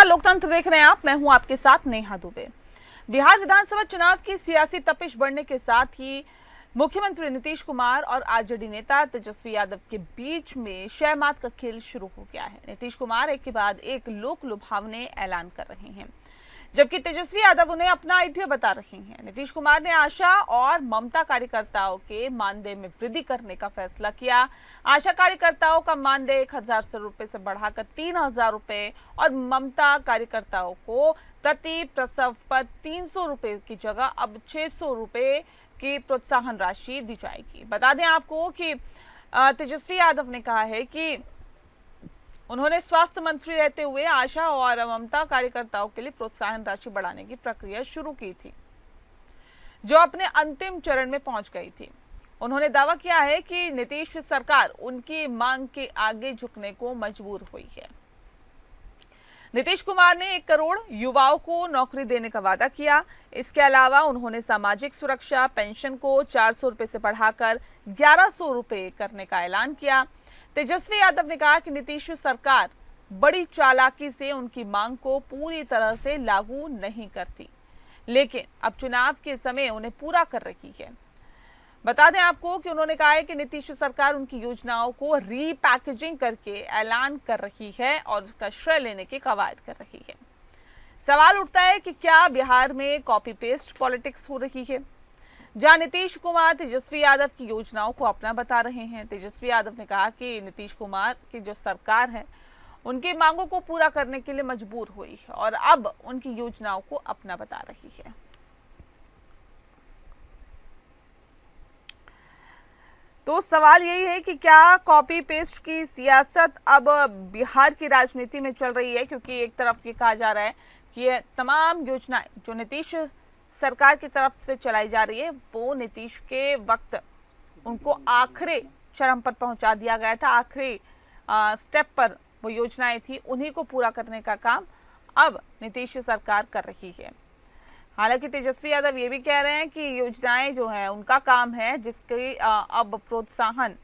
नमस्कार, लोकतंत्र देख रहे हैं आप। मैं हूं आपके साथ नेहा दुबे। बिहार विधानसभा चुनाव की सियासी तपिश बढ़ने के साथ ही मुख्यमंत्री नीतीश कुमार और आरजेडी नेता तेजस्वी यादव के बीच में शहमात का खेल शुरू हो गया है। नीतीश कुमार एक के बाद एक लोक लुभावने ऐलान कर रहे हैं, जबकि तेजस्वी यादव उन्हें अपना आइडिया बता रहे हैं। नीतीश कुमार ने आशा और ममता कार्यकर्ताओं के मानदेय में वृद्धि करने का फैसला किया। आशा कार्यकर्ताओं का मानदेय 1,000 रुपए से बढ़ाकर 3,000 रुपए और ममता कार्यकर्ताओं को प्रति प्रसव पर 300 रुपए की जगह अब 600 रुपए की प्रोत्साहन राशि दी जाएगी। बता दें आपको कि तेजस्वी यादव ने कहा है कि उन्होंने स्वास्थ्य मंत्री रहते हुए आशा और ममता कार्यकर्ताओं के लिए प्रोत्साहन राशि बढ़ाने की प्रक्रिया शुरू की थी, जो अपने अंतिम चरण में पहुंच गई थी। उन्होंने दावा किया है कि नीतीश सरकार उनकी मांग के आगे झुकने को मजबूर हुई है। नीतीश कुमार ने 1 करोड़ युवाओं को नौकरी देने का वादा किया। इसके अलावा उन्होंने सामाजिक सुरक्षा पेंशन को 400 रुपए से बढ़ाकर 1100 रुपए करने का ऐलान किया। तेजस्वी यादव ने कहा कि नीतीश सरकार बड़ी चालाकी से उनकी मांग को पूरी तरह से लागू नहीं करती, लेकिन अब चुनाव के समय उन्हें पूरा कर रही है। बता दें आपको कि उन्होंने कहा है कि नीतीश सरकार उनकी योजनाओं को रीपैकेजिंग करके ऐलान कर रही है और उसका श्रेय लेने की कवायद कर रही है। सवाल उठता है कि क्या बिहार में कॉपी पेस्ट पॉलिटिक्स हो रही है, जहां नीतीश कुमार तेजस्वी यादव की योजनाओं को अपना बता रहे हैं। तेजस्वी यादव ने कहा कि नीतीश कुमार की जो सरकार है उनकी मांगों को पूरा करने के लिए मजबूर हुई है और अब उनकी योजनाओं को अपना बता रही है। तो सवाल यही है कि क्या कॉपी पेस्ट की सियासत अब बिहार की राजनीति में चल रही है, क्योंकि एक तरफ ये कहा जा रहा है कि ये तमाम योजनाएं जो नीतीश सरकार की तरफ से चलाई जा रही है वो नीतीश के वक्त उनको आखिरी चरम पर पहुंचा दिया गया था। आखिरी स्टेप पर वो योजनाएं थी, उन्हीं को पूरा करने का काम अब नीतीश सरकार कर रही है। हालांकि तेजस्वी यादव ये भी कह रहे हैं कि योजनाएं जो है उनका काम है, जिसकी अब प्रोत्साहन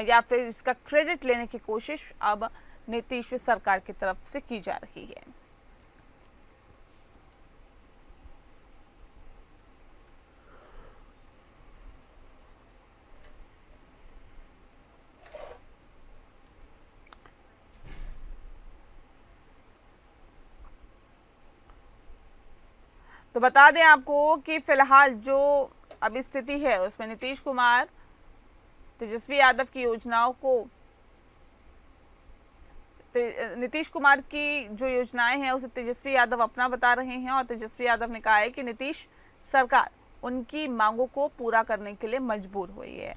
या फिर इसका क्रेडिट लेने की कोशिश अब नीतीश सरकार की तरफ से की जा रही है। तो बता दें आपको कि फिलहाल जो अब स्थिति है उसमें नीतीश कुमार तेजस्वी यादव की योजनाओं को नीतीश कुमार की जो योजनाएं हैं उसे तेजस्वी यादव अपना बता रहे हैं और तेजस्वी यादव ने कहा है कि नीतीश सरकार उनकी मांगों को पूरा करने के लिए मजबूर हुई है।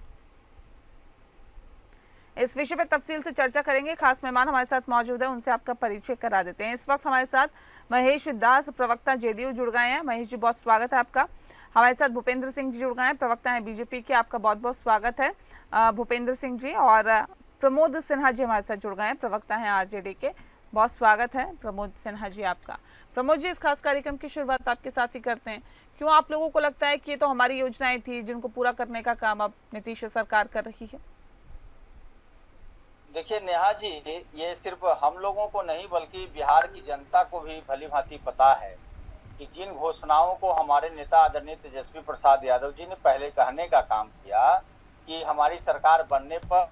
इस विषय पर तफसील से चर्चा करेंगे। खास मेहमान हमारे साथ मौजूद है, उनसे आपका परिचय करा देते हैं। इस वक्त हमारे साथ महेश दास, प्रवक्ता जेडीयू जुड़ गए हैं। महेश जी, बहुत स्वागत है आपका। हमारे साथ भूपेंद्र सिंह जी जुड़ गए हैं, प्रवक्ता हैं बीजेपी के। आपका बहुत बहुत स्वागत है भूपेंद्र सिंह जी। और प्रमोद सिन्हा जी हमारे साथ जुड़ गए हैं, प्रवक्ता हैं आरजेडी के। बहुत स्वागत है प्रमोद सिन्हा जी आपका। प्रमोद जी, इस खास कार्यक्रम की शुरुआत आपके साथ ही करते हैं। क्यों आप लोगों को लगता है कि ये तो हमारी योजनाएं थी जिनको पूरा करने का काम अब नीतीश सरकार कर रही है? देखिए नेहा जी, ये सिर्फ हम लोगों को नहीं बल्कि बिहार की जनता को भी भली भांति पता है कि जिन घोषणाओं को हमारे नेता आदरणीय तेजस्वी प्रसाद यादव जी ने पहले कहने का काम किया कि हमारी सरकार बनने पर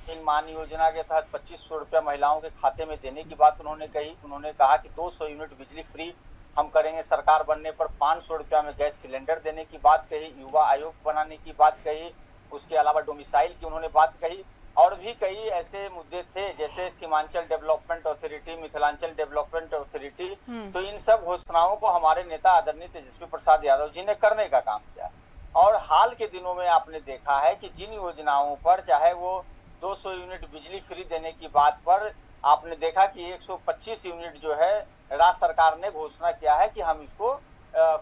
इन मान योजना के तहत 2500 रुपया महिलाओं के खाते में देने की बात उन्होंने कही। उन्होंने कहा कि 200 यूनिट बिजली फ्री हम करेंगे सरकार बनने पर। 500 रुपया में गैस सिलेंडर देने की बात कही। युवा आयोग बनाने की बात कही। उसके अलावा डोमिसाइल की उन्होंने बात कही। और भी कई ऐसे मुद्दे थे जैसे Seemanchal development authority, Mithilanchal development authority. तो इन सब घोषणाओं को हमारे नेता आदरणीय तेजस्वी प्रसाद यादव जी ने करने का काम किया। और हाल के दिनों में आपने देखा है कि जिन योजनाओं पर, चाहे वो 200 यूनिट बिजली फ्री देने की बात पर, आपने देखा कि 125 यूनिट जो है राज्य सरकार ने घोषणा किया है कि हम इसको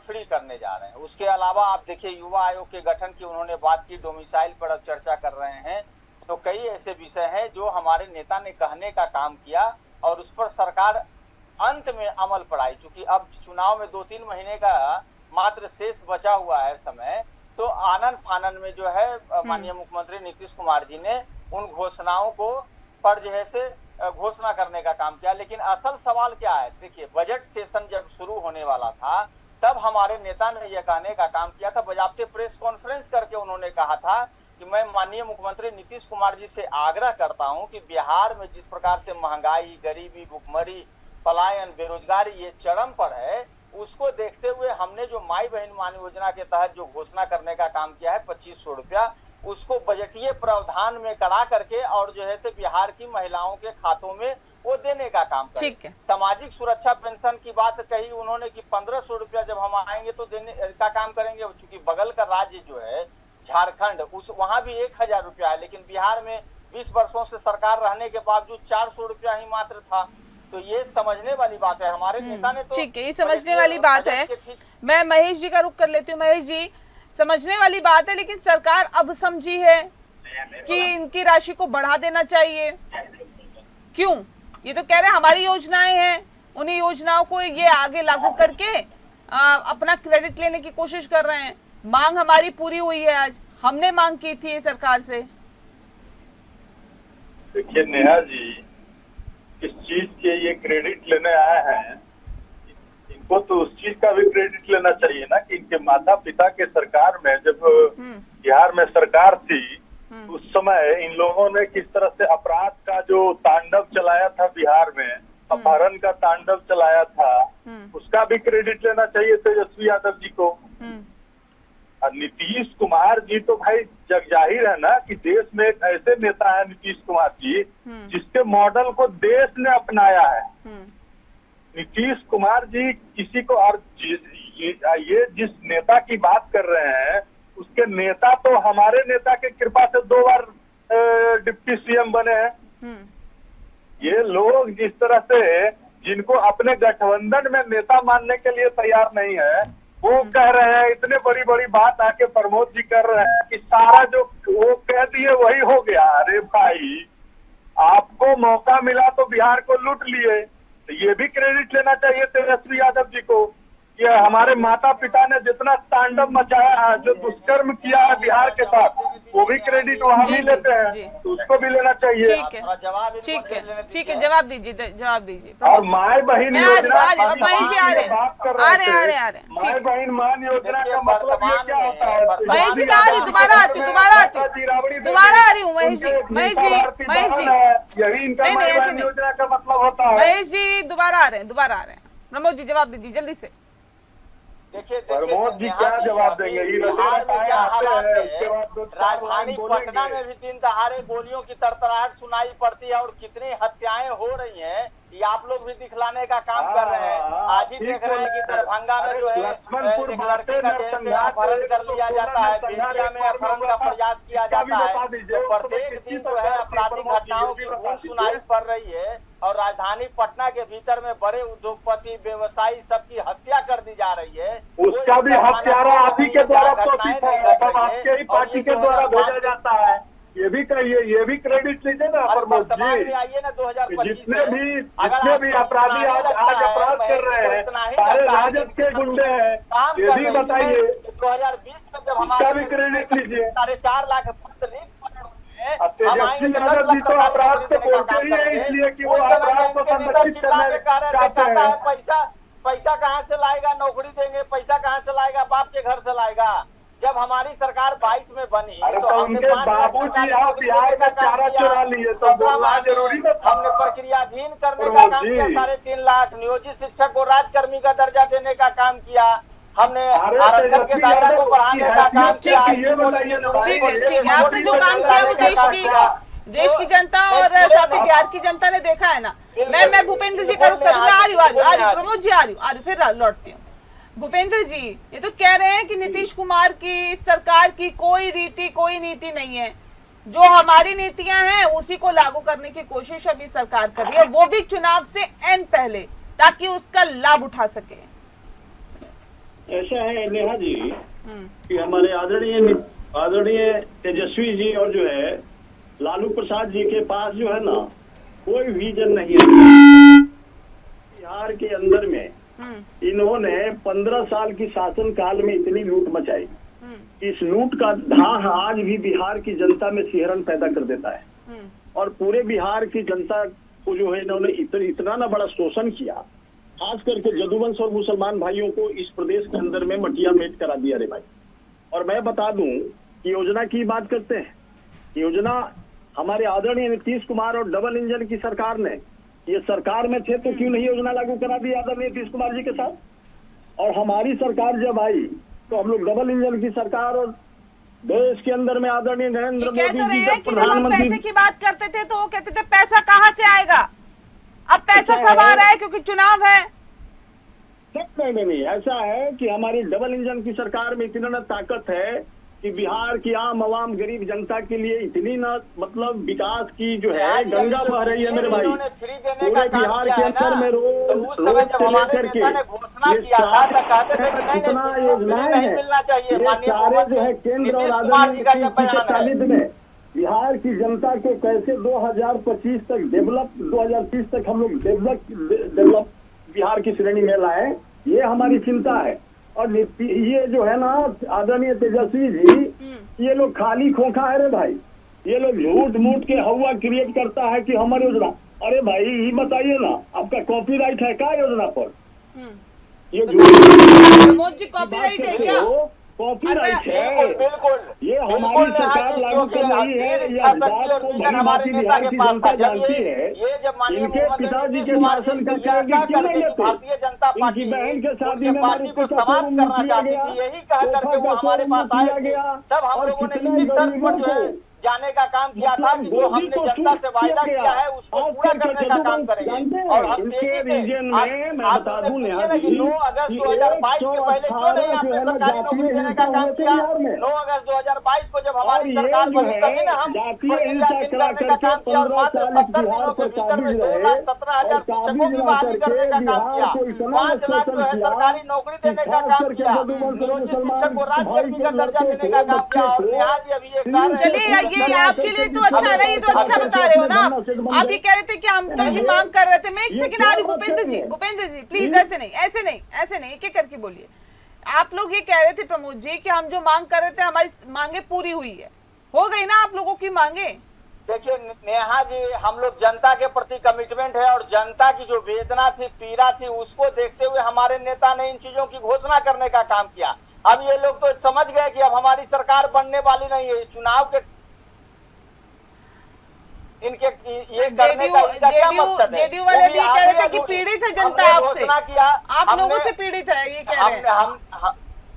फ्री करने जा रहे हैं। उसके अलावा आप देखिए युवा आयोग के गठन की उन्होंने बात की, डोमिसाइल पर अब चर्चा कर रहे हैं। तो कई ऐसे विषय हैं जो हमारे नेता ने कहने का काम किया और उस पर सरकार अंत में अमल पर आई। चूंकि अब चुनाव में 2-3 महीने का मात्र शेष बचा हुआ है समय, तो आनन फानन में जो है माननीय मुख्यमंत्री नीतीश कुमार जी ने उन घोषणाओं को पर जो है से घोषणा करने का काम किया। लेकिन असल सवाल क्या है, देखिए बजट सेशन जब शुरू होने वाला था तब हमारे नेता ने यह कहने का काम किया था, बजाबते प्रेस कॉन्फ्रेंस करके उन्होंने कहा था कि मैं माननीय मुख्यमंत्री नीतीश कुमार जी से आग्रह करता हूं कि बिहार में जिस प्रकार से महंगाई, गरीबी, भुखमरी, पलायन, बेरोजगारी ये चरम पर है, उसको देखते हुए हमने जो माई बहन मान योजना के तहत जो घोषणा करने का काम किया है 2500 रुपया, उसको बजटीय प्रावधान में करा करके और जो है से बिहार की महिलाओं के खातों में वो देने का काम करें। सामाजिक सुरक्षा पेंशन की बात कही उन्होंने कि 1500 रुपया जब हम आएंगे तो देने का काम करेंगे। चूंकि बगल का राज्य जो है झारखंड, उस वहां भी 1000 रुपया है, लेकिन बिहार में 20 वर्षों से सरकार रहने के बावजूद 400 रुपया ही मात्र था। तो ये समझने वाली बात है, हमारे नेता ने तो ठीक है, ये समझने वाली बात है। मैं महेश जी का रुख कर लेती हूँ। महेश जी, समझने वाली बात है, लेकिन सरकार अब समझी है कि इनकी राशि को बढ़ा देना चाहिए। क्यों? ये तो कह रहे हैं हमारी योजनाएं हैं, उन्हीं योजनाओं को ये आगे लागू करके अपना क्रेडिट लेने की कोशिश कर रहे हैं। मांग हमारी पूरी हुई है, आज हमने मांग की थी सरकार से। देखिए नेहा जी, किस चीज के ये क्रेडिट लेने आए हैं, इनको तो उस चीज का भी क्रेडिट लेना चाहिए ना कि इनके माता पिता के सरकार में जब बिहार में सरकार थी उस समय इन लोगों ने किस तरह से अपराध का जो तांडव चलाया था बिहार में, अपहरण का तांडव चलाया था, उसका भी क्रेडिट लेना चाहिए तेजस्वी यादव जी को। और नीतीश कुमार जी तो भाई जग जाहिर है ना कि देश में एक ऐसे नेता है नीतीश कुमार जी जिसके मॉडल को देश ने अपनाया है। नीतीश कुमार जी किसी को, और ये जिस नेता की बात कर रहे हैं उसके नेता तो हमारे नेता के कृपा से 2 बार डिप्टी सीएम बने हैं। ये लोग जिस तरह से जिनको अपने गठबंधन में नेता मानने के लिए तैयार नहीं है, वो कह रहे हैं, इतने बड़ी बड़ी बात आके प्रमोद जी कर रहे हैं कि सारा जो वो कह दिए वही हो गया। अरे भाई, आपको मौका मिला तो बिहार को लूट लिए, तो ये भी क्रेडिट लेना चाहिए तेजस्वी यादव जी को कि हमारे माता पिता ने जितना तांडव मचाया है, जो दुष्कर्म किया है बिहार के साथ, वो भी क्रेडिट वहाँ भी लेते हैं, तो उसको भी लेना चाहिए। ठीक है, ठीक है, जवाब दीजिए। और माय बहन योजना, माय बहन मान योजना का मतलब ये क्या होता है? महेश जी मैं आ रही, दोबारा आ रही हूँ। महेश जी यही इनका माय बहन योजना का मतलब होता है। महेश जी दोबारा आ रहे हैं। प्रमोद जी जवाब दीजिए जल्दी से। देखिए प्रमोद जी क्या जवाब देंगे? बिहार में क्या हालात है, राजधानी पटना में भी दिन दहाड़े गोलियों की तरतराहट सुनाई पड़ती है और कितनी हत्याएं हो रही हैं, ये आप लोग भी दिखलाने का काम कर रहे हैं। आज ही देख रहे हैं कि दरभंगा में जो है एक लड़की का जैसे अपहरण कर लिया जाता है, बेतिया में अपहरण का प्रयास किया जाता है। तो प्रत्येक दिन जो है आपराधिक घटनाओं की धूम सुनाई पड़ रही है और राजधानी पटना के भीतर में बड़े उद्योगपति, व्यवसायी सबकी हत्या कर दी जा रही है। उसका भी हत्यारा आप ही के द्वारा आपके ही पार्टी के द्वारा भेजा जाता है। ये भी कहिए, ये भी क्रेडिट लीजिए ना प्रमोद जी। आइए ना 2025 जितने भी अपराधी आज अपराध कर रहे हैं सारे राजद के गुंडे हैं, ये भी बताइए। 2020 में जब हमारा भी क्रेडिट लीजिए। 4.5 लाख तेजस्वी यादव जी तो अपराध से बोलते ही है इसलिए कि वो अपराध को संरक्षित करना चाहते हैं। पैसा कहाँ से लाएगा? नौकरी देंगे, पैसा कहाँ से लाएगा? बाप के घर से लाएगा। जब हमारी सरकार 22 में बनी तो हमने 5 लाख बिहार का चारा चुरा लिए, तो बोलना जरूरी था। हमने प्रक्रियाधीन करने का काम किया, 3.5 लाख नियोजित शिक्षक को राजकर्मी का दर्जा देने का काम किया, हमने आरक्षण के दायरा को बढ़ाने का काम किया। ठीक है, आपने जो काम किया वो देश की जनता और साथ ही बिहार की जनता ने देखा है ना। मैं भूपेंद्र जी का रुख करूँ, आ रही हूँ, प्रमोद जी आ रही हूँ, फिर लौटती हूँ। भूपेंद्र जी, ये तो कह रहे हैं कि नीतीश कुमार की सरकार की कोई रीति, कोई नीति नहीं है, जो हमारी नीतियां हैं उसी को लागू करने की कोशिश अभी सरकार कर रही है, वो भी चुनाव से एन पहले, ताकि उसका लाभ उठा सके। ऐसा है नेहा जी कि हमारे आदरणीय तेजस्वी जी और जो है लालू प्रसाद जी के पास जो है ना कोई विजन नहीं है। बिहार के अंदर में इन्होंने 15 साल की शासन काल में इतनी लूट मचाई, इस लूट का धाह आज भी बिहार की जनता में सिहरन पैदा कर देता है। और पूरे बिहार की जनता को जो है इन्होंने इतना ना बड़ा शोषण किया, खास करके जदुवंश और मुसलमान भाइयों को इस प्रदेश के अंदर में मटिया मेट करा दिया रे भाई। और मैं बता दूं कि योजना की बात करते हैं, योजना हमारे आदरणीय नीतीश कुमार और डबल इंजन की सरकार ने, ये सरकार में थे तो क्यों नहीं योजना लागू करा दी आदरणीय नीतीश कुमार जी के साथ। और हमारी सरकार जब आई तो हम लोग डबल इंजन की सरकार और देश के अंदर में आदरणीय नरेंद्र मोदी जी जब प्रधानमंत्री पैसे की बात करते थे तो वो कहते थे पैसा कहाँ से आएगा, अब पैसा सब आ रहा है क्योंकि चुनाव है। नहीं, ऐसा है कि हमारी डबल इंजन की सरकार में इतना ना ताकत है कि बिहार की आम आवाम गरीब जनता के लिए इतनी ना मतलब विकास की जो है गंगा बह रही है मेरे भाई। पूरे बिहार के अंदर में रोड से लेकर के ये सारे कितना योजनाएं हैं, ये सारे जो है केंद्र और आदरणीय के तालिद में बिहार की जनता को कैसे 2025 तक 2030 तक हम लोग डेवलप बिहार की श्रेणी में लाए, ये हमारी चिंता है। और ये जो है ना आदरणीय तेजस्वी जी, ये लोग खाली खोखा है रे भाई, ये लोग झूठ मूठ के हवा क्रिएट करता है कि हमारी योजना। अरे भाई ये बताइए ना, आपका कॉपीराइट है क्या योजना पर? ये प्रमोद जी कॉपीराइट है क्या? कॉपीराइट है, बिल्कुल ये हमारी सरकार लागू कर रही है। यह बात को भली बिहार की जनता जानती है। इनके पिताजी के शासन का त्यागी क्यों नहीं लेते? भारतीय जनता पार्टी इनकी बहन के शादी में पार्टी को समाप्त करना चाहती थी, यही कह करके वो हमारे पास आए थे। तब हम लोगों ने इसी शर्त पर जो है जाने का काम किया था कि जो हमने जनता से वायदा किया है उसको पूरा करने का काम करेंगे। और हम तेजी से आप पूछे ना कि 9 अगस्त 2022 के पहले क्यों नहीं आपने सरकारी नौकरी देने का काम किया। 9 अगस्त 2022 को जब हमारी सरकार बनी तभी ना हम करने का काम किया और मात्र 70 दिनों के भीतर में 2,17,000 शिक्षकों की बहाली करने का काम किया, 5 लाख जो है सरकारी नौकरी देने का काम किया, नियोजित शिक्षक को राजकर्मी का दर्जा देने का काम किया। और यहाँ जी अभी एक ये आपके लिए तो अच्छा नहीं, ये तो अच्छा बता रहे हो ना आप। ये कह रहे थे कि हम तो जी मांग कर रहे थे। मैं एक सेकंड आ रही, भूपेंद्र जी प्लीज ऐसे नहीं एक एक करके बोलिए। आप लोग ये कह रहे थे प्रमोद जी कि हम जो मांग कर रहे थे हमारी मांगे पूरी हुई है, हो गई ना आप लोगों की मांगे? देखिए नेहा जी, हम लोग जनता के प्रति कमिटमेंट है और जनता की जो वेदना थी, पीड़ा थी, उसको देखते हुए हमारे नेता ने इन चीजों की घोषणा करने का काम किया। अब ये लोग तो समझ गए कि अब हमारी सरकार बनने वाली नहीं है, चुनाव के इनके ये करने का इनका क्या मकसद है? जेडीयू वाले भी कह रहे थे कि पीड़ित है जनता आपसे, आप लोगों से पीड़ित है ये कह रहे हैं।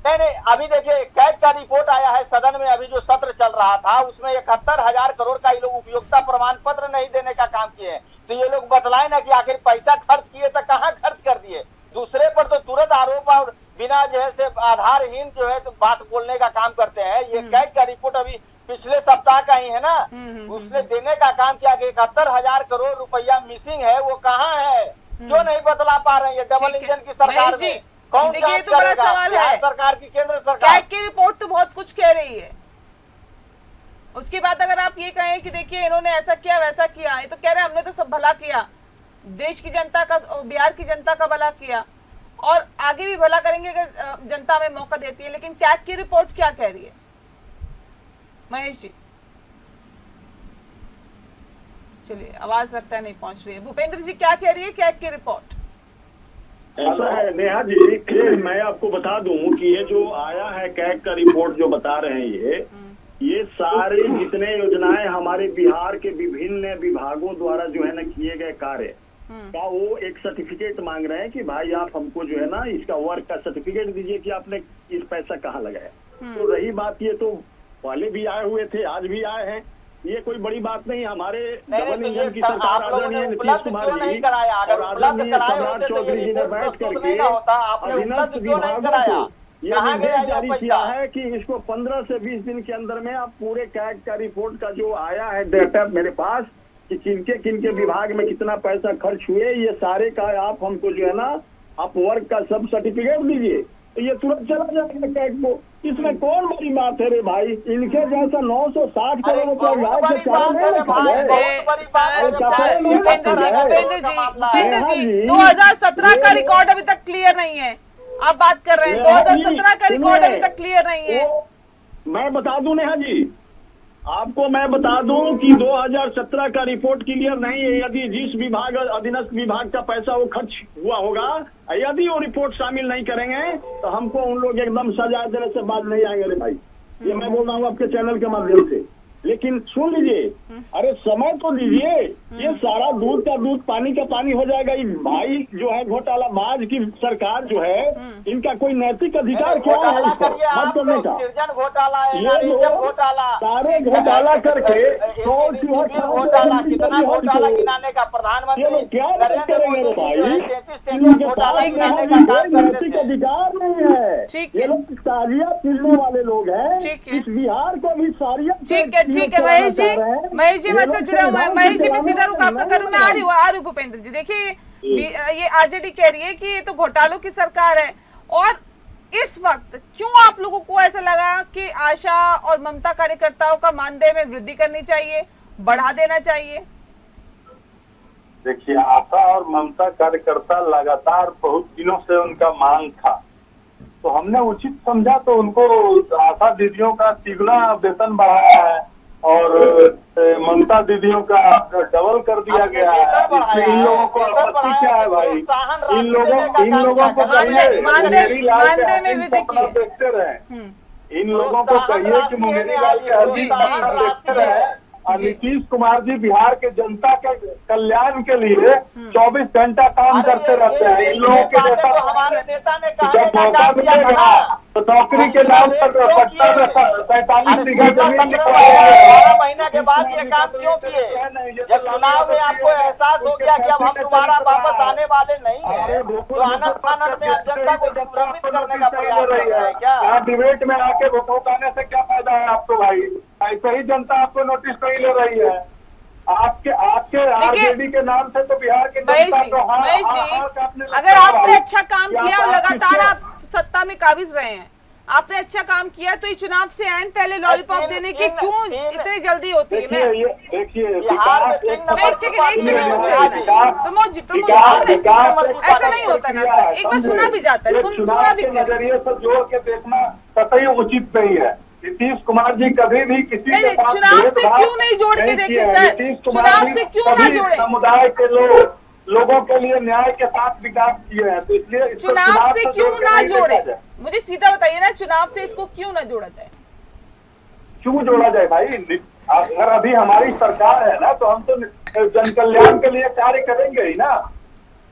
नहीं, अभी देखिए कैग का रिपोर्ट आया है सदन में, अभी जो सत्र चल रहा था उसमें 71,000 करोड़ का ये लोग उपयोगिता प्रमाण पत्र नहीं देने का काम किए। तो ये लोग बतलाए ना कि आखिर पैसा खर्च किए तो कहाँ खर्च कर दिए। दूसरे पर तो तुरंत आरोप और बिना जो है से आधारहीन जो है तो बात बोलने का काम करते हैं। ये कैग का रिपोर्ट अभी पिछले सप्ताह का ही है ना, उसने देने का काम किया कि 71,000 करोड़ रुपया मिसिंग है, वो कहाँ है? क्यों नहीं बतला पा रहे हैं? ये डबल इंजन की सरकार में कौन जांच तो बड़ा सवाल है। सरकार की केंद्र सरकार कैग की रिपोर्ट तो बहुत कुछ कह रही है, उसके बाद अगर आप ये कहें कि देखिए इन्होंने ऐसा किया वैसा किया, ये तो कह रहे हैं हमने तो सब भला किया, देश की जनता का, बिहार की जनता का भला किया और आगे भी भला करेंगे अगर जनता हमें मौका देती है। लेकिन कैग की रिपोर्ट क्या कह रही है महेश जी? चलिए आवाज लगता है नहीं पहुंच रही है। भूपेंद्र जी क्या कह रही है कैग की रिपोर्ट? ऐसा है नेहा जी, मैं आपको बता दूं कि ये जो आया है कैग का रिपोर्ट जो बता रहे हैं ये सारे जितने योजनाएं हमारे बिहार के विभिन्न विभागों द्वारा जो है ना किए गए कार्य का वो एक सर्टिफिकेट मांग रहे हैं कि भाई आप हमको जो है ना इसका वर्क का सर्टिफिकेट दीजिए कि आपने इस पैसा कहाँ लगाया। तो रही बात, ये तो पहले भी आए हुए थे, आज भी आए हैं, ये कोई बड़ी बात नहीं। हमारे डबल इंजन की सरकार आदरणीय नीतीश कुमार जी और आदरणीय सम्राट चौधरी जी ने बैठ करके अधीनस्थ विभागों को ये निर्देश जारी किया है कि इसको 15 से 20 दिन के अंदर में आप पूरे कैग का रिपोर्ट का जो आया है डेटा मेरे पास कि किनके विभाग में कितना पैसा खर्च हुए, ये सारे का आप हमको जो है ना आप वर्क का सब सर्टिफिकेट दीजिए, तो ये तुरंत चला जाएगा कैग को। इसमें कौन बड़ी बात है रे भाई? इनके जैसा 960 करोड़ रुपया भूपेंद्र जी 2017 का रिकॉर्ड अभी तक क्लियर नहीं है, आप बात कर रहे हैं 2017 का रिकॉर्ड अभी तक क्लियर नहीं है। मैं बता दूं नेहा जी, आपको मैं बता दूं कि 2017 का रिपोर्ट क्लियर नहीं है। यदि जिस विभाग अधीनस्थ विभाग का पैसा वो खर्च हुआ होगा, यदि वो रिपोर्ट शामिल नहीं करेंगे तो हमको उन लोग एकदम सजा देने से बात नहीं आएंगे। रे भाई, ये मैं बोल रहा हूँ आपके चैनल के माध्यम से। लेकिन सुन लीजिए, अरे समय तो दीजिए, ये सारा दूध का दूध पानी का पानी हो जाएगा। ये भाई जो है घोटालाबाज की सरकार जो है, इनका कोई नैतिक अधिकार क्या है इसको मत करने का? सृजन घोटाला, ये लोग घोटाला, सारे घोटाला करके घोटाला, कितना घोटाला गिनाने का प्रधानमंत्री क्या नरेंद्र करेंगे मोदी भाई? 33 घोटाला गिनाने का काम करते नैतिक थे। अधिकार नहीं है। ठीक ये है। लोग साजिया पीटने वाले लोग हैं। ठीक है। इस बिहार को भी सारिया ठीक है महेश जी मेरे से जुड़े हुए हैं। महेश जी मैं सीधा रुख आपका करूँ, मैं आ रही हूँ भूपेंद्र जी। देखिए ये आरजेडी कह रही है कि ये तो घोटालों की सरकार है, और इस वक्त क्यों आप लोगों को ऐसा लगा कि आशा और ममता कार्यकर्ताओं का मानदेय में वृद्धि करनी चाहिए, बढ़ा देना चाहिए? देखिए, आशा और ममता कार्यकर्ता लगातार बहुत दिनों से उनका मांग था, तो हमने उचित समझा तो उनको आशा दीदियों का तिगुना वेतन बढ़ाया है और ममता दीदियों का डबल कर दिया गया है। इसमें इन लोगों को आपत्ति क्या है भाई? इन लोगों को कहिए मुंगेरी लाल के हसीन सपना देखते रहे। इन लोगों को कहिए कि मुंगेरी लाल के हसीन सपना देखते रहे। और नीतीश कुमार जी बिहार के जनता के कल्याण के लिए 24 घंटा काम करते रहते हैं। इन लोगों के जैसा हमारे नेता ने जब मौका मिलेगा तो नौकरी के नाम पर 47 बीघा जमीन लिखवाया है। 12 महीना के बाद ये काम क्यों किए? जब चुनाव में आपको एहसास हो गया कि अब हम दोबारा वापस आने वाले नहीं है, तो आनंद फानंद में आप जनता को दिग्भ्रमित करने का प्रयास कर रहे हैं क्या? यहाँ डिबेट में आके भुकाने से क्या फायदा है आपको भाई? ऐसे ही जनता आपको नोटिस नहीं ले रही है। आपके आरजेडी के नाम से तो बिहार के जनता को महेश जी, अगर आपने अच्छा काम किया और लगातार आप सत्ता में काबिज रहे हैं, आपने अच्छा काम किया, तो ये चुनाव से ऐन पहले लॉलीपॉप देने की क्यों इतनी जल्दी होती है? देखिए ऐसा नहीं होता ना सर, एक बार सुना भी जाता है, सुना भी नजरिए से जोड़ के देखना कतई उचित नहीं है। नीतीश कुमार जी कभी भी किसी के साथ चुनाव से क्यों नहीं जोड़ के देखे सर? चुनाव से क्यों ना जोड़े? समुदाय के लोगों के लिए न्याय के साथ विकास किए हैं, तो इसलिए चुनाव से क्यों ना जोड़े? मुझे सीधा बताइए ना, चुनाव से इसको क्यों ना जोड़ा जाए? क्यों जोड़ा जाए भाई? अगर अभी हमारी सरकार है ना, तो हम तो जन कल्याण के लिए कार्य करेंगे ही ना।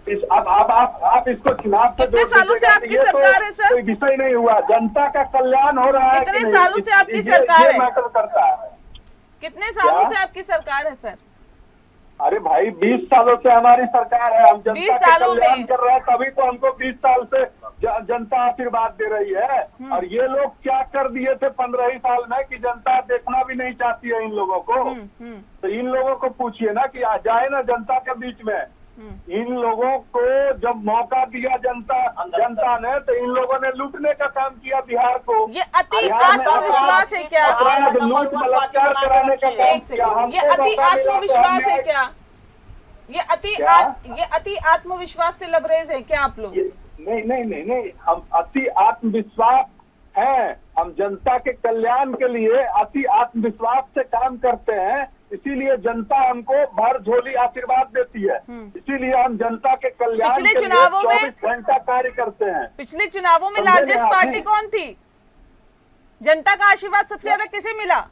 आप इसको चुनाव से कितने सालों से आपकी सरकार है सर? कोई विषय नहीं हुआ, जनता का कल्याण हो रहा है। कितने सालों से आपकी सरकार है? मैटर करता है। कितने सालों से आपकी सरकार है सर? अरे भाई 20 सालों से हमारी सरकार है, हम जनता का कल्याण कर रहे हैं, तभी तो हमको 20 साल से जनता आशीर्वाद दे रही है। और ये लोग क्या कर दिए थे 15 ही साल में कि जनता देखना भी नहीं चाहती है इन लोगों को। तो इन लोगों को पूछिए ना कि आ जाए ना जनता के बीच में। इन लोगों को जब मौका दिया जनता ने, तो इन लोगों ने लूटने का काम किया बिहार को। ये अति आत्मविश्वास है क्या? लूट बलात्कार कराने का काम किया। ये अति आत्मविश्वास है क्या? ये अति आत्मविश्वास से लबरेज है क्या आप लोग? नहीं, हम अति आत्मविश्वास है। हम जनता के कल्याण के लिए अति आत्मविश्वास से काम करते हैं, इसीलिए जनता हमको भर झोली आशीर्वाद देती है। इसीलिए हम जनता के कल्याण के लिए 24 घंटा कार्य करते हैं। पिछले चुनावों में लार्जेस्ट पार्टी कौन थी? जनता का आशीर्वाद सबसे ज्यादा किसे मिला?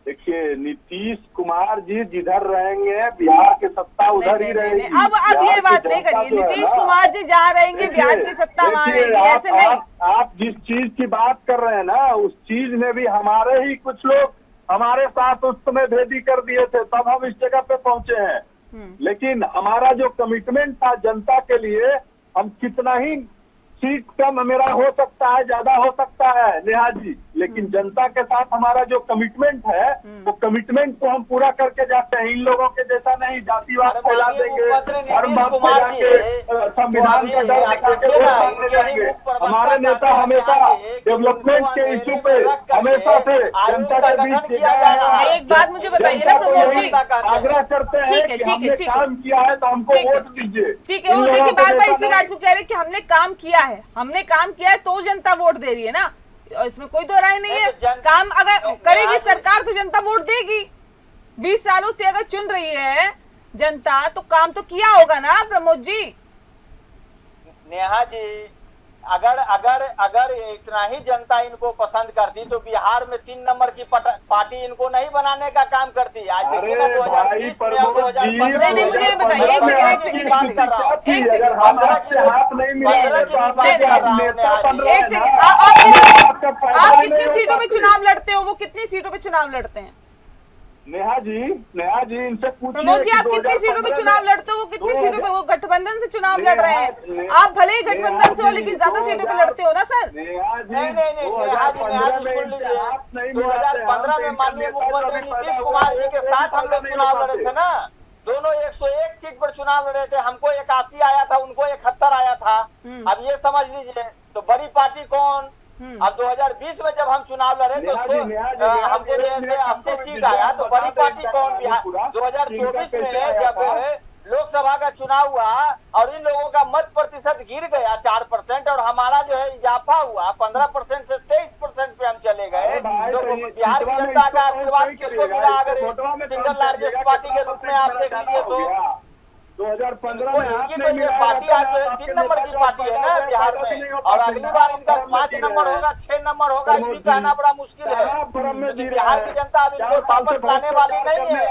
देखिए, नीतीश कुमार जी जिधर रहेंगे बिहार की सत्ता उधर ही रहेगी। अब ये बात नहीं करिए, नीतीश कुमार जी जहाँ रहेंगे बिहार की सत्ता वहाँ रहेगी, ऐसे नहीं। आप जिस चीज की बात कर रहे हैं ना, उस चीज में भी हमारे ही कुछ लोग हमारे साथ उस समय भेदी कर दिए थे, तब हम इस जगह पे पहुंचे हैं। लेकिन हमारा जो कमिटमेंट था जनता के लिए, हम कितना ही सीट कम मेरा हो सकता है, ज्यादा हो सकता है नेहा जी, लेकिन जनता के साथ हमारा जो कमिटमेंट है, वो कमिटमेंट को हम पूरा करके जाते हैं। इन लोगों के जैसा नहीं जातिवाद फैला देंगे, संविधान का डर दिखा के वोट मांगने जाएंगे। हमारे नेता हमेशा डेवलपमेंट के इश्यू पे हमेशा से जनता के बीच। एक बात मुझे बताइए ना प्रमोद जी, आग्रह करते हैं कि हमने काम किया है तो हमको वोट दीजिए। ठीक है, वो देखिए बार बार इसी बात को कह रहे हैं कि हमने काम किया है तो जनता वोट दे रही है ना। और इसमें कोई दो राय नहीं है। तो काम अगर करेगी सरकार तो जनता वोट देगी। 20 सालों से अगर चुन रही है जनता तो काम तो किया होगा ना प्रमोद जी। नेहा जी, अगर इतना ही जनता इनको पसंद करती तो बिहार में 3 नंबर की पार्टी इनको नहीं बनाने का काम करती। आज देखिए ना 2020 में और 2015 नहीं, मुझे बताइए, एक सेकंड बात कर रहा हूँ, एक सेकंड आप कितनी सीटों पे चुनाव लड़ते हो, वो कितनी सीटों पे चुनाव लड़ते हैं? नेहा जी इनसे पूछिए प्रमोद जी, आप कितनी सीटों पे चुनाव लड़ते हो, वो कितनी सीटों पे, वो गठबंधन से चुनाव लड़ रहे हैं। आप भले ही गठबंधन से हो लेकिन ज्यादा सीटों पे लड़ते हो ना सर। नहीं, नेहा जी सुन लीजिए, 2015 में माननीय मुख्यमंत्री नीतीश कुमार जी के साथ हम लोग चुनाव लड़े थे ना, दोनों 101 सीट पर चुनाव लड़े थे। हमको 81 आया था, उनको 71 आया था। अब ये समझ लीजिए तो बड़ी पार्टी कौन। अब 2020 में जब हम चुनाव लड़े तो हमको जैसे 80 सीट आया, तो बड़ी पार्टी कौन। बिहार 2024 में जब लोकसभा का चुनाव हुआ और इन लोगों का मत प्रतिशत गिर गया 4% और हमारा जो है इजाफा हुआ 15% से 23% पे हम चले गए, तो बिहार की जनता का आशीर्वाद किसको मिला? अगर सिंगल लार्जेस्ट पार्टी के रूप में आप देख लीजिए तो 2015 में इनकी तो ये पार्टी आज जो है 3 नंबर की पार्टी है ना बिहार में, और अगली बार इनका 5 नंबर होगा, 6 नंबर होगा, ये भी कहना बड़ा मुश्किल है, क्योंकि बिहार की जनता अब इनको वापस लाने वाली नहीं है।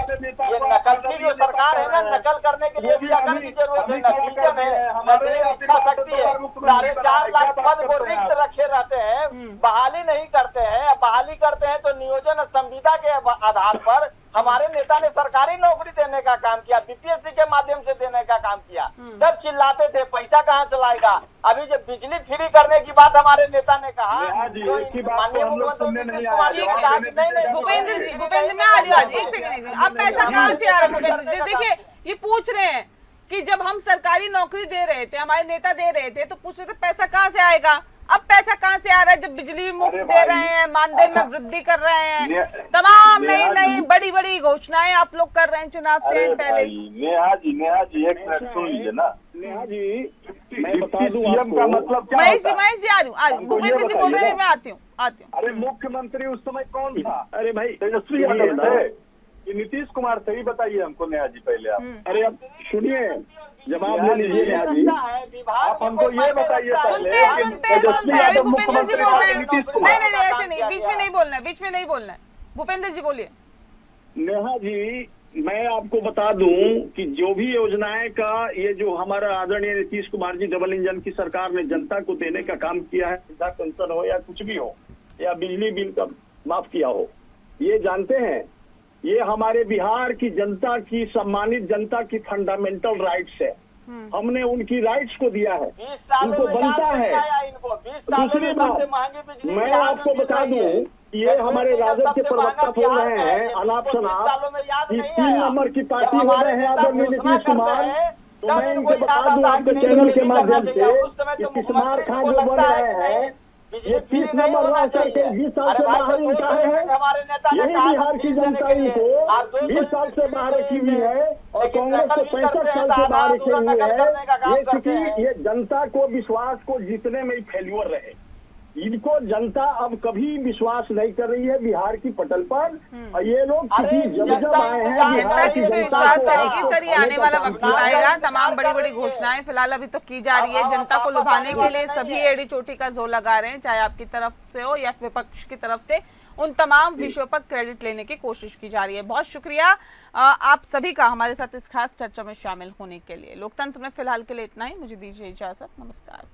ये नकलची जो सरकार है ना, नकल करने के लिए भी अकल की जरूरत है, न विजन है, न दृढ़ इच्छा शक्ति है। 4.5 लाख पद को रिक्त रखे रहते हैं, बहाली नहीं करते हैं। बहाली करते हैं तो नियोजन संविदा के आधार पर हमारे नेता ने सरकारी नौकरी देने का काम किया, बीपीएससी के माध्यम से देने का काम किया, तब चिल्लाते थे पैसा कहाँ से लाएगा। अभी जब बिजली फ्री करने की बात हमारे नेता ने कहा तो माननीय मुख्यमंत्री नीतीश कुमार जी ने कहा कि नहीं। भूपेंद्र मैं आ रही हूँ, एक सेकंड। अब पैसा कहाँ से आ रहा है भूपेंद्र जी? देखिए ये पूछ रहे हैं कि जब हम सरकारी नौकरी दे रहे थे, हमारे नेता दे रहे थे, तो पूछ रहे थे पैसा कहाँ से आएगा। अब पैसा कहाँ से आ रहा है जब बिजली भी मुफ्त दे रहे हैं, मानदेय में वृद्धि कर रहे हैं, तमाम नई बड़ी बड़ी घोषणाएं आप लोग कर रहे हैं चुनाव से पहले। नेहा जी एक मिनट सुन लीजिए ना। नेहा जी मैं बता दूं आपको मतलब क्या महेश जी आ रही हूँ, भूपेंद्र जी बोल रहे हैं, मैं आती हूँ। अरे मुख्यमंत्री उस समय कौन था? अरे भाई तेजस्वी यादव थे कि नीतीश कुमार थे? ही बताइए हमको नेहा जी पहले आप। अरे अब सुनिए, जवाब ले लीजिए नेहा जी। आप हमको ये बताइए सुनते हैं भूपेंद्र जी बोल रहे हैं। नहीं ऐसे नहीं, बीच में नहीं बोलना है, भूपेंद्र जी बोलिए। नेहा जी मैं आपको बता दूं कि जो भी योजनाएं का ये जो हमारा आदरणीय नीतीश कुमार जी डबल इंजन की सरकार ने जनता को देने का काम किया है, वृद्धा पेंशन हो या कुछ भी हो या बिजली बिल का माफ किया हो, ये जानते हैं ये हमारे बिहार की जनता की, सम्मानित जनता की फंडामेंटल राइट्स है। हमने उनकी राइट्स को दिया है, उनको बनता है। दूसरी बात मैं आपको बता दूं, ये हमारे राजद के प्रवक्ता बोल रहे हैं अनाप शनाप कि 3 नंबर की पार्टी हो रहे हैं आदरणीय नीतीश कुमार। तो मैं इनको बता दूं आपके चैनल के माध्यम से कि किस्मार खां जो बन रहे हैं ये 30 नंबर रह करके 20 साल से बाहर उठाए हैं। यही बिहार की जनता इनको 20 साल से बाहर रखी हुई है और कांग्रेस को 65 साल से बाहर रखी हुई है। ये क्योंकि ये जनता को विश्वास को जीतने में ही फेल्यूर रहे। इनको जनता अब कभी विश्वास नहीं कर रही है बिहार की पटल पर, और ये लोग किसी जब आए हैं जनता किस पे विश्वास करेगी सर, ये आने वाला वक्त बताएगा। तमाम बड़ी बड़ी घोषणाएं फिलहाल अभी तो की जा रही है, जनता को लुभाने के लिए सभी एड़ी चोटी का जोर लगा रहे हैं, चाहे आपकी तरफ से हो या विपक्ष की तरफ से। उन तमाम विषयों पर क्रेडिट लेने की कोशिश की जा रही है। बहुत शुक्रिया आप सभी का हमारे साथ इस खास चर्चा में शामिल होने के लिए। लोकतंत्र में फिलहाल के लिए इतना ही, मुझे दीजिए इजाजत, नमस्कार।